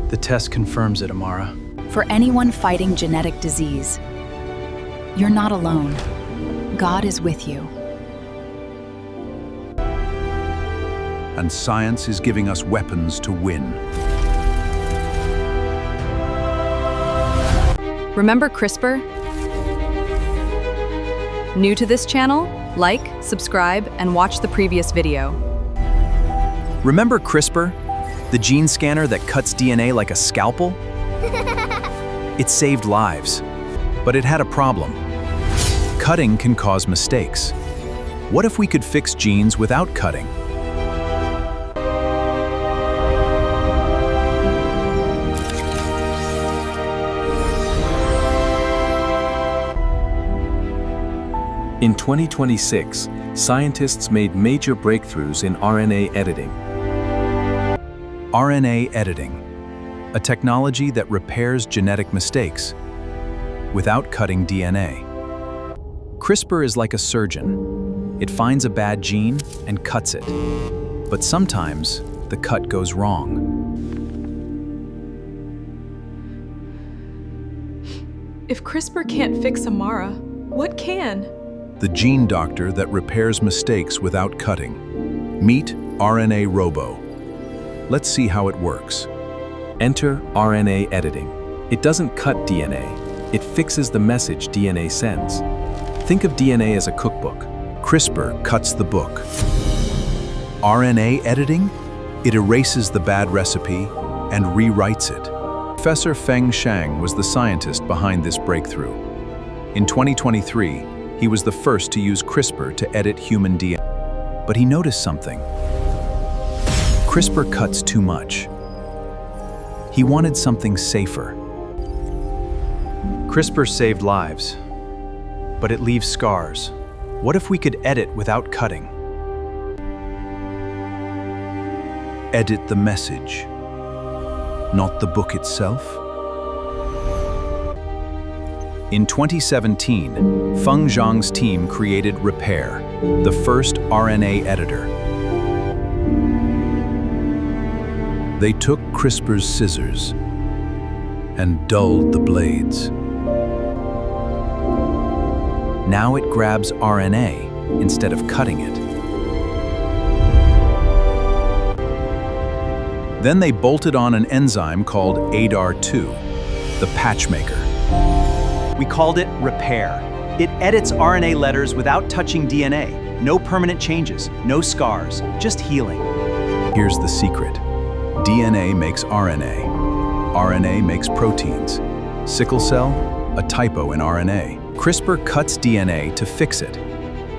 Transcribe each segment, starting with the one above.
The test confirms it, Amara. For anyone fighting genetic disease, you're not alone. God is with you. And science is giving us weapons to win. Remember CRISPR? New to this channel? Like, subscribe, and watch the previous video. Remember CRISPR? The gene scanner that cuts DNA like a scalpel? It saved lives, but it had a problem. Cutting can cause mistakes. What if we could fix genes without cutting? In 2026, scientists made major breakthroughs in RNA editing. RNA editing, a technology that repairs genetic mistakes without cutting DNA. CRISPR is like a surgeon. It finds a bad gene and cuts it. But sometimes, the cut goes wrong. If CRISPR can't fix Amara, what can? The gene doctor that repairs mistakes without cutting. Meet RNA Robo. Let's see how it works. Enter RNA editing. It doesn't cut DNA. It fixes the message DNA sends. Think of DNA as a cookbook. CRISPR cuts the book. RNA editing? It erases the bad recipe and rewrites it. Professor Feng Shang was the scientist behind this breakthrough. In 2023, he was the first to use CRISPR to edit human DNA. But he noticed something. CRISPR cuts too much. He wanted something safer. CRISPR saved lives, but it leaves scars. What if we could edit without cutting? Edit the message, not the book itself. In 2017, Feng Zhang's team created Repair, the first RNA editor. They took CRISPR's scissors and dulled the blades. Now it grabs RNA instead of cutting it. Then they bolted on an enzyme called ADAR2, the patchmaker. We called it Repair. It edits RNA letters without touching DNA. No permanent changes, no scars, just healing. Here's the secret. DNA makes RNA. RNA makes proteins. Sickle cell, a typo in RNA. CRISPR cuts DNA to fix it.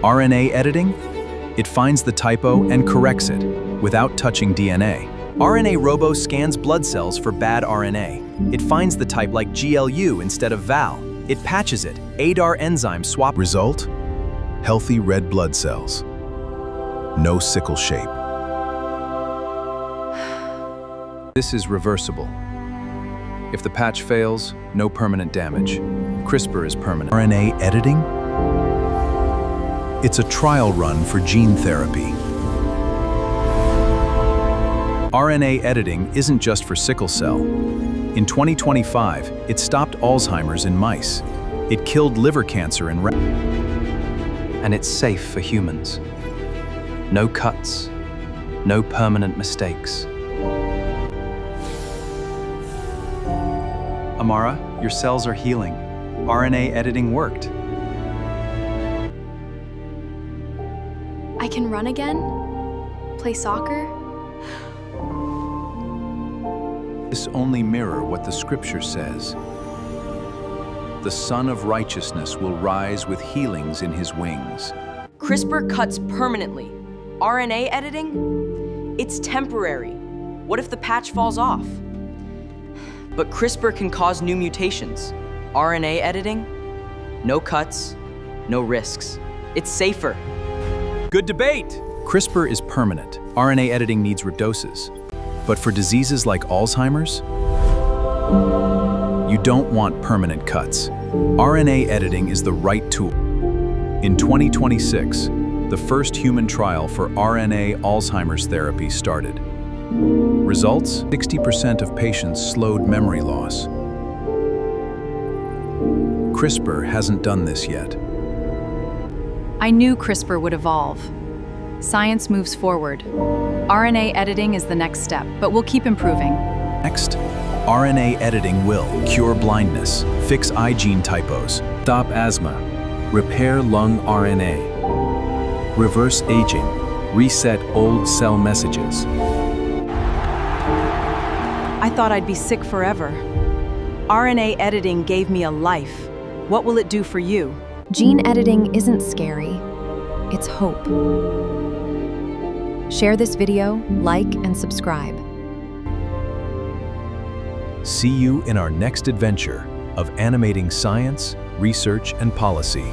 RNA editing? It finds the typo and corrects it without touching DNA. RNA Robo scans blood cells for bad RNA. It finds the type like GLU instead of VAL. It patches it. ADAR enzyme swap. Result? Healthy red blood cells. No sickle shape. This is reversible. If the patch fails, no permanent damage. CRISPR is permanent. RNA editing? It's a trial run for gene therapy. RNA editing isn't just for sickle cell. In 2025, it stopped Alzheimer's in mice. It killed liver cancer in rats. And it's safe for humans. No cuts, no permanent mistakes. Amara, your cells are healing. RNA editing worked. I can run again? Play soccer? This only mirror what the scripture says. The Son of Righteousness will rise with healings in his wings. CRISPR cuts permanently. RNA editing? It's temporary. What if the patch falls off? But CRISPR can cause new mutations. RNA editing? No cuts, no risks. It's safer. Good debate! CRISPR is permanent. RNA editing needs redoses. But for diseases like Alzheimer's, you don't want permanent cuts. RNA editing is the right tool. In 2026, the first human trial for RNA Alzheimer's therapy started. Results? 60% of patients slowed memory loss. CRISPR hasn't done this yet. I knew CRISPR would evolve. Science moves forward. RNA editing is the next step, but we'll keep improving. Next, RNA editing will cure blindness, fix eye gene typos, Stop asthma. Repair lung RNA. Reverse aging. Reset old cell messages. I thought I'd be sick forever. RNA editing gave me a life. What will it do for you? Gene editing isn't scary, it's hope. Share this video, like, and subscribe. See you in our next adventure of animating science, research, and policy.